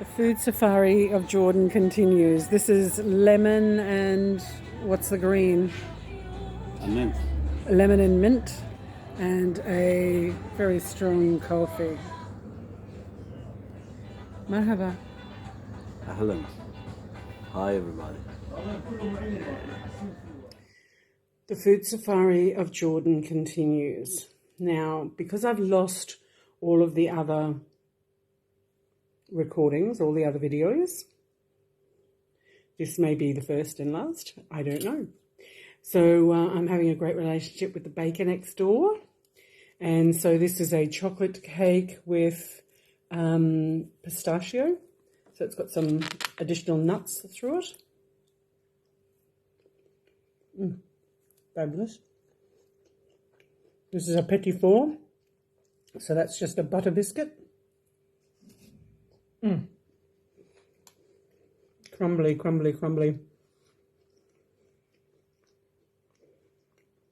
The food safari of Jordan continues. This is lemon and what's the green? And mint. Lemon and mint and a very strong coffee. Marhaba. Ahlan. Hi everybody. The food safari of Jordan continues. Now, because I've lost all of the other recordings, all the other videos, this may be the first and last. I don't know. So I'm having a great relationship with the baker next door. And so this is a chocolate cake with pistachio. So it's got some additional nuts through it. Fabulous. This is a Petit. So that's just a butter biscuit. Crumbly, crumbly, crumbly.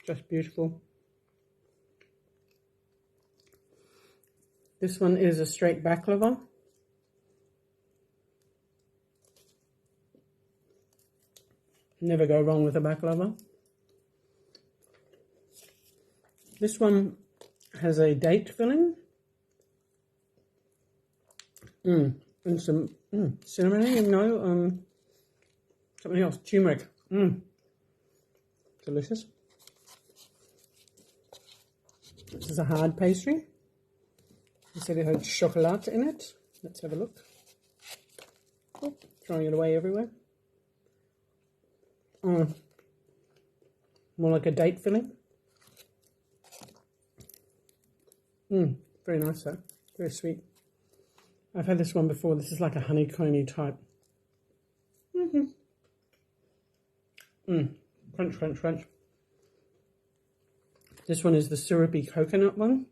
Just beautiful. This one is a straight baklava. Never go wrong with a baklava. This one has a date filling. And some cinnamon, no, something else, turmeric. Delicious. This is a hard pastry. You said it had chocolate in it. Let's have a look. Oh, throwing it away everywhere. More like a date filling. Very nice though. Very sweet. I've had this one before. This is like a honeycomby type. Crunch, crunch, crunch. This one is the syrupy coconut one.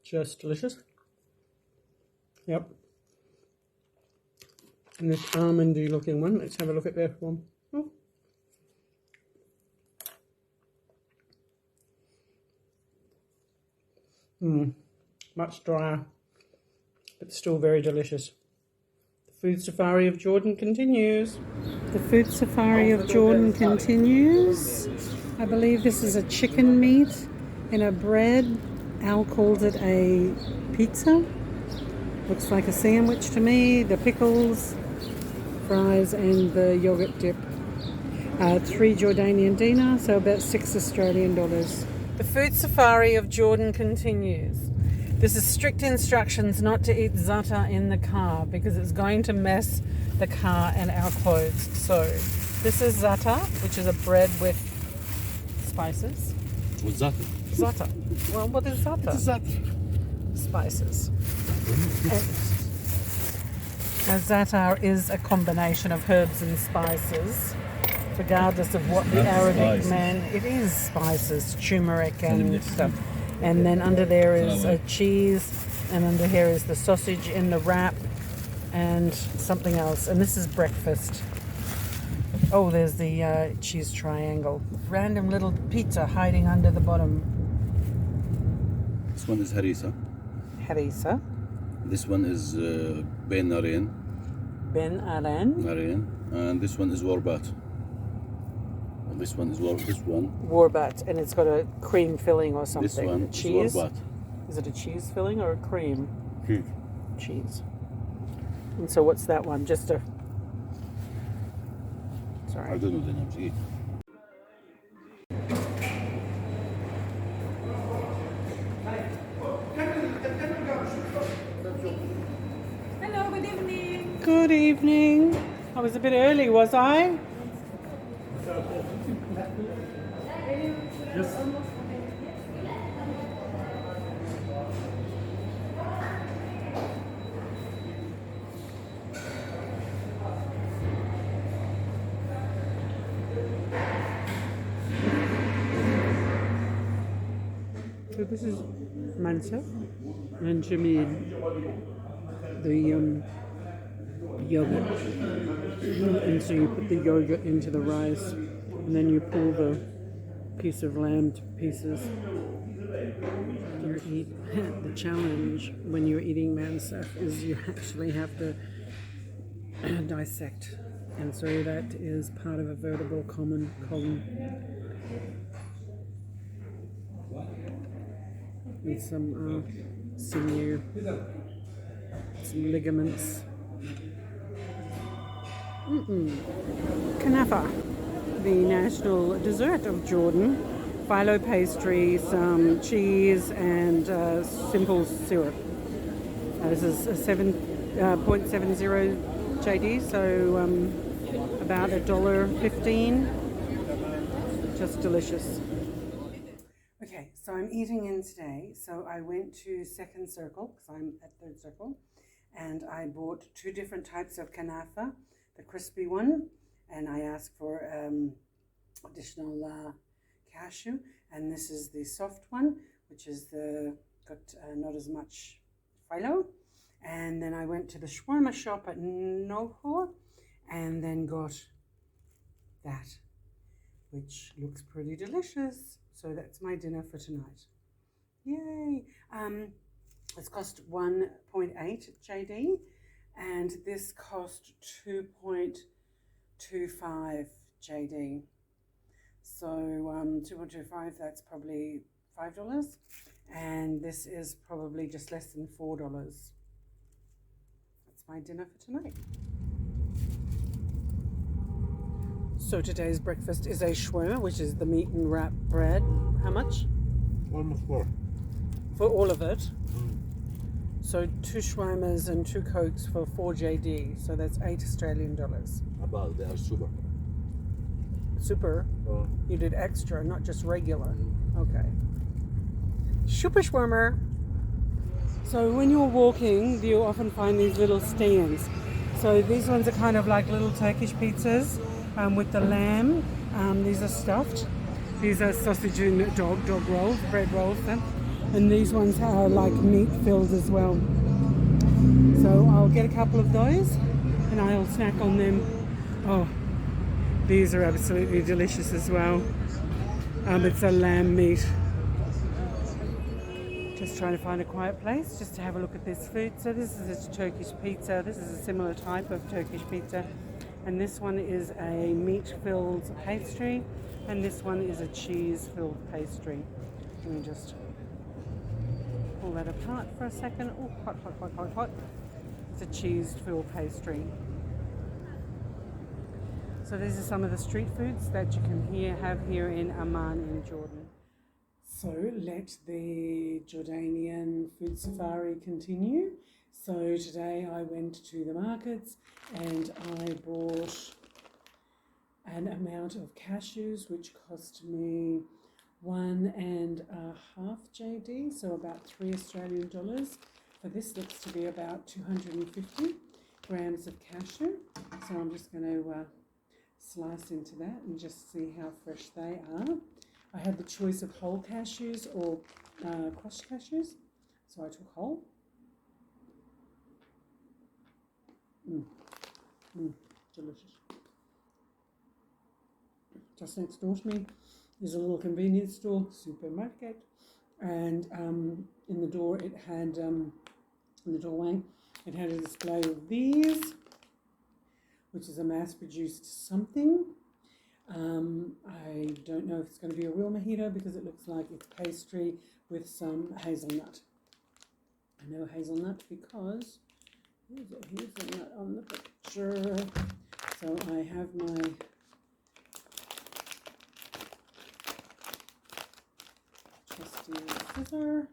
Just delicious. Yep. And this almondy looking one. Let's have a look at that one. Much drier, but still very delicious. The food safari of Jordan continues. The food safari of Jordan continues. I believe this is a chicken meat in a bread. Al calls it a pizza. Looks like a sandwich to me. The pickles, fries and the yogurt dip. 3 Jordanian dinar, so about 6 Australian dollars. The food safari of Jordan continues. This is strict instructions not to eat za'atar in the car because it's going to mess the car and our clothes. So this is za'atar, which is a bread with spices. What's that? Za'atar. Well, what is za'atar? What's that? Spices. And za'atar is a combination of herbs and spices. Regardless of what the Arabic man, it is spices, turmeric and stuff. And then under there is a cheese, and under here is the sausage in the wrap, and something else. And this is breakfast. Oh, there's the cheese triangle. Random little pizza hiding under the bottom. This one is harissa. Harissa. This one is ben naren. Ben Aran. Naren. And this one is warbat. This one is this one. Warbat, and it's got a cream filling or something. This one cheese. is warbat. Is it a cheese filling or a cream? Cheese. Cheese. And so what's that one? Just a... Sorry. I don't know the names. Hello, good evening. Good evening. I was a bit early, was I? Yes. So this is Mansa and Jamil, the yogurt. And so you put the yogurt into the rice and then you pull the piece of lamb to pieces. The challenge when you're eating mansaf is you actually have to dissect, and so that is part of a vertebral column. With some sinew, some ligaments. Kanafa, the national dessert of Jordan. Phyllo pastry, some cheese, and simple syrup. This is a 7.70 JD, so about $1.15. Just delicious. Okay, so I'm eating in today. So I went to Second Circle, because I'm at Third Circle, and I bought 2 different types of kanafa, the crispy one, and I asked for additional cashew, and this is the soft one, which is got not as much phyllo. And then I went to the shawarma shop at Nohor, and then got that, which looks pretty delicious. So that's my dinner for tonight. Yay! It's cost 1.8 JD, and this cost 2.25 JD. So 2.25, that's probably $5, and this is probably just less than $4. That's my dinner for tonight. So today's breakfast is a shawarma, which is the meat and wrap bread. How much? Almost 4. For all of it? So 2 shawarmas and 2 cokes for 4 JD. So that's $8 Australian. About, they are super. Super? You did extra, not just regular. Okay. Super shawarma. So when you're walking, you often find these little stands. So these ones are kind of like little Turkish pizzas with the lamb. These are stuffed. These are sausage and dog rolls, bread rolls. And these ones are like meat filled as well. So I'll get a couple of those and I'll snack on them. Oh, these are absolutely delicious as well. It's a lamb meat. Just trying to find a quiet place just to have a look at this food. So this is a Turkish pizza. This is a similar type of Turkish pizza. And this one is a meat-filled pastry. And this one is a cheese-filled pastry. Let me just pull that apart for a second. Oh, hot, hot, hot, hot, hot. It's a cheese-filled pastry. So these are some of the street foods that you can have here in Amman in Jordan. So let the Jordanian food safari continue. So today I went to the markets and I bought an amount of cashews, which cost me $1.5 JD, so about $3 Australian. For this looks to be about 250 grams of cashew. So I'm just going to slice into that and just see how fresh they are. I had the choice of whole cashews or crushed cashews, so I took whole. Delicious. Just next door to me is a little convenience store, supermarket, and in the door it had, in the doorway, it had a display of these, which is a mass-produced something. I don't know if it's going to be a real mojito because it looks like it's pastry with some hazelnut. I know hazelnut because there's a hazelnut on the picture. So I have my trusty scissor,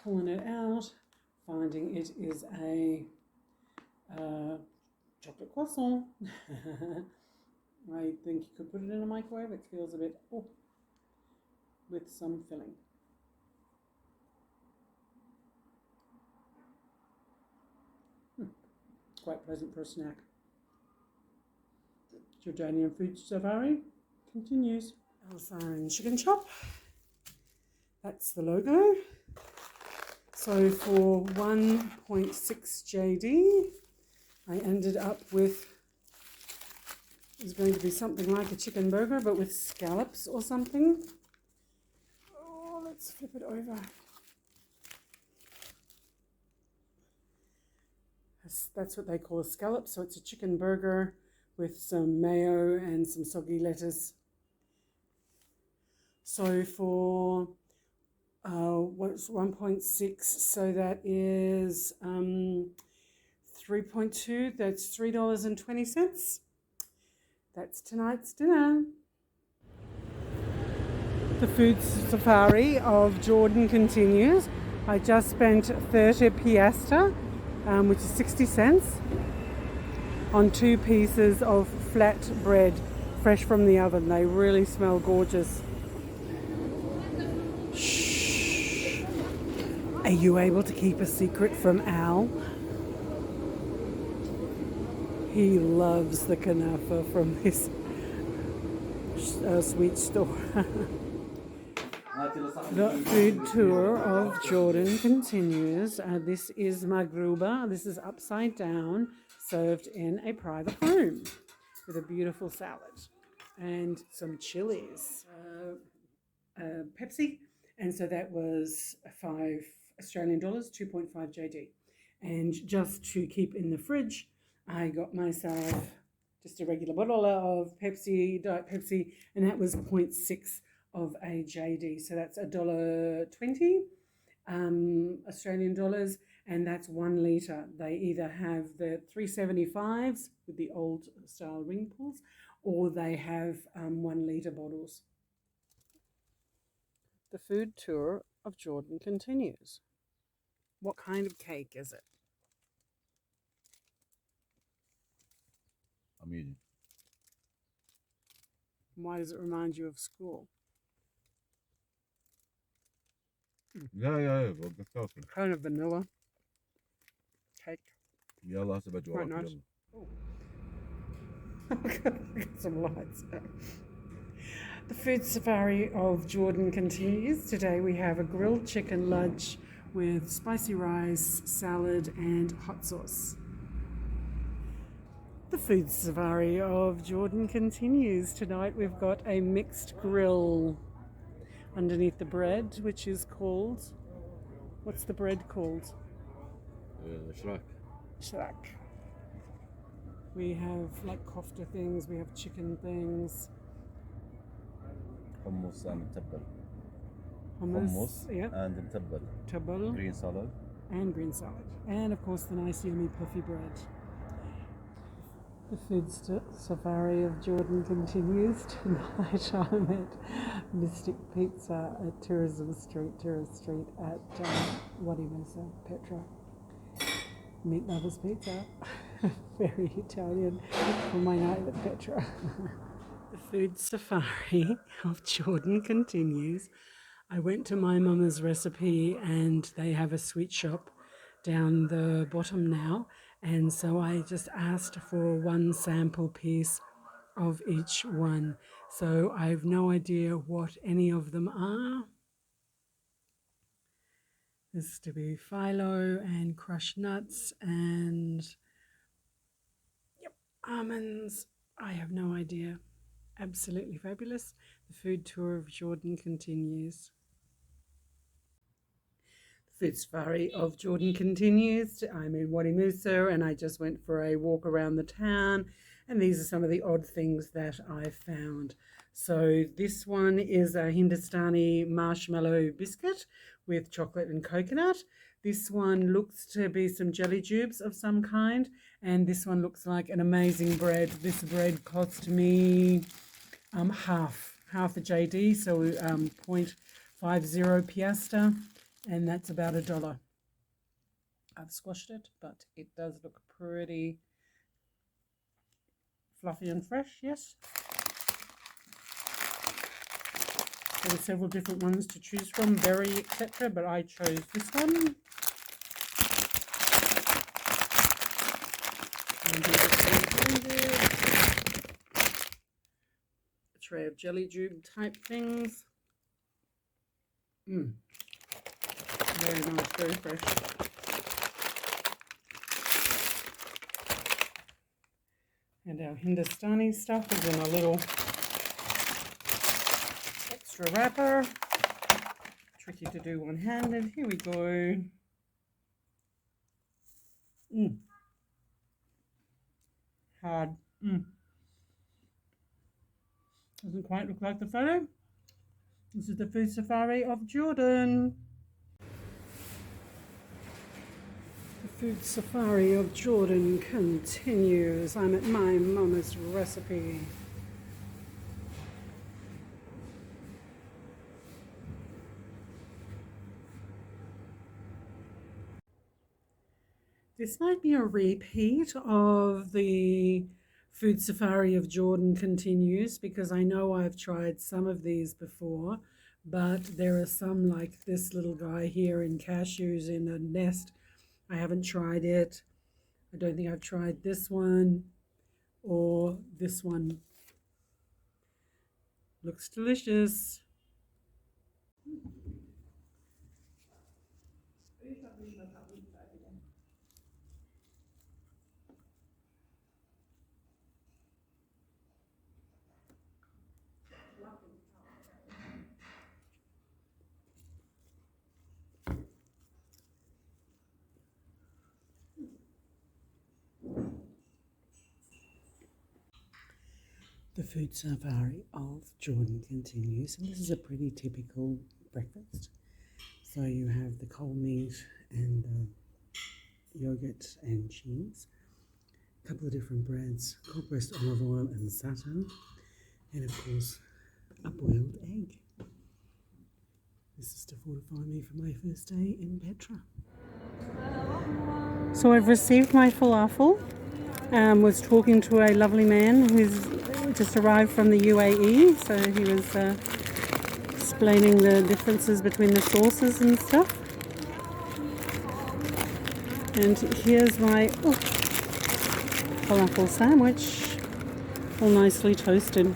pulling it out, finding it is a chocolate croissant. I think you could put it in a microwave. It feels a bit, with some filling. Quite pleasant for a snack. Jordanian food safari continues. Alsaran chicken chop. That's the logo. So for 1.6 JD, I ended up with is going to be something like a chicken burger, but with scallops or something. Oh, let's flip it over. That's what they call a scallop. So it's a chicken burger with some mayo and some soggy lettuce. So for what's 1.6, so that is 3.2, that's $3.20. That's tonight's dinner. The food safari of Jordan continues. I just spent 30 piastra, which is 60 cents, on 2 pieces of flatbread, fresh from the oven. They really smell gorgeous. Shh. Are you able to keep a secret from Al? He loves the kanafa from his sweet store. The food tour of Jordan continues. This is magruba. This is upside down, served in a private home with a beautiful salad and some chilies. Pepsi, and so that was $5 Australian, 2.5 JD. And just to keep in the fridge, I got myself just a regular bottle of Pepsi, Diet Pepsi, and that was 0.6 of a JD. So that's $1.20 Australian dollars, and that's 1 litre. They either have the 375s with the old style ring pulls, or they have 1 litre bottles. The food tour of Jordan continues. What kind of cake is it? I'm eating. Why does it remind you of school? Yeah, Kind of vanilla cake. يلا هسه بجوابك Quite nice. يلا. Get some lights. The food safari of Jordan continues. Today we have a grilled chicken lunch with spicy rice, salad, and hot sauce. The food safari of Jordan continues. Tonight we've got a mixed grill underneath the bread, which is called... What's the bread called? Shrak. We have like kofta things, we have chicken things. Hummus and mtabbal. Hummus, yeah. And mtabbal. Tabal. Green salad. And green salad. And of course the nice yummy puffy bread. The food safari of Jordan continues. Tonight I'm at Mystic Pizza at Tourist Street at Wadi Mesa, Petra. Meat Lovers Pizza. Very Italian for my night at Petra. The food safari of Jordan continues. I went to my mama's recipe and they have a sweet shop down the bottom now, and so I just asked for 1 sample piece of each one. So I have no idea what any of them are. This is to be phyllo and crushed nuts and almonds. I have no idea. Absolutely fabulous. The food tour of Jordan continues. The food safari of Jordan continues. I'm in Wadi Musa and I just went for a walk around the town, and these are some of the odd things that I found. So this one is a Hindustani marshmallow biscuit with chocolate and coconut. This one looks to be some jelly tubes of some kind, and this one looks like an amazing bread. This bread cost me half a JD, so 0.50 piastra, and that's about $1. I've squashed it, but it does look pretty fluffy and fresh, yes. There were several different ones to choose from, berry, etc., but I chose this one. A tray of jelly tube type things. Very nice, very fresh. And our Hindustani stuff is in a little extra wrapper. Tricky to do one-handed. Here we go. Hard. Doesn't quite look like the photo. This is the food safari of Jordan. The food safari of Jordan continues. I'm at my mama's recipe. This might be a repeat of the food safari of Jordan continues, because I know I've tried some of these before, but there are some like this little guy here in cashews in a nest. I haven't tried it. I don't think I've tried this one or this one. Looks delicious. The food safari of Jordan continues, and this is a pretty typical breakfast. So you have the cold meat and yogurt and cheese, a couple of different breads, cold pressed olive oil and za'atar, and of course a boiled egg. This is to fortify me for my first day in Petra. So I've received my falafel. Was talking to a lovely man who's just arrived from the UAE, so he was explaining the differences between the sauces and stuff. And here's my falafel sandwich, all nicely toasted.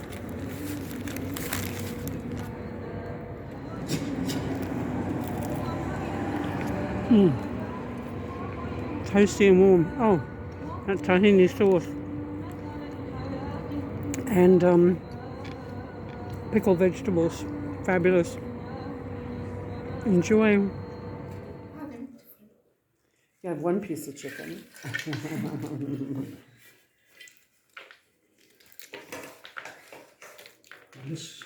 Toasty and warm. Oh, that's tahini sauce. And pickled vegetables. Fabulous. Enjoy. You have one piece of chicken. Delicious.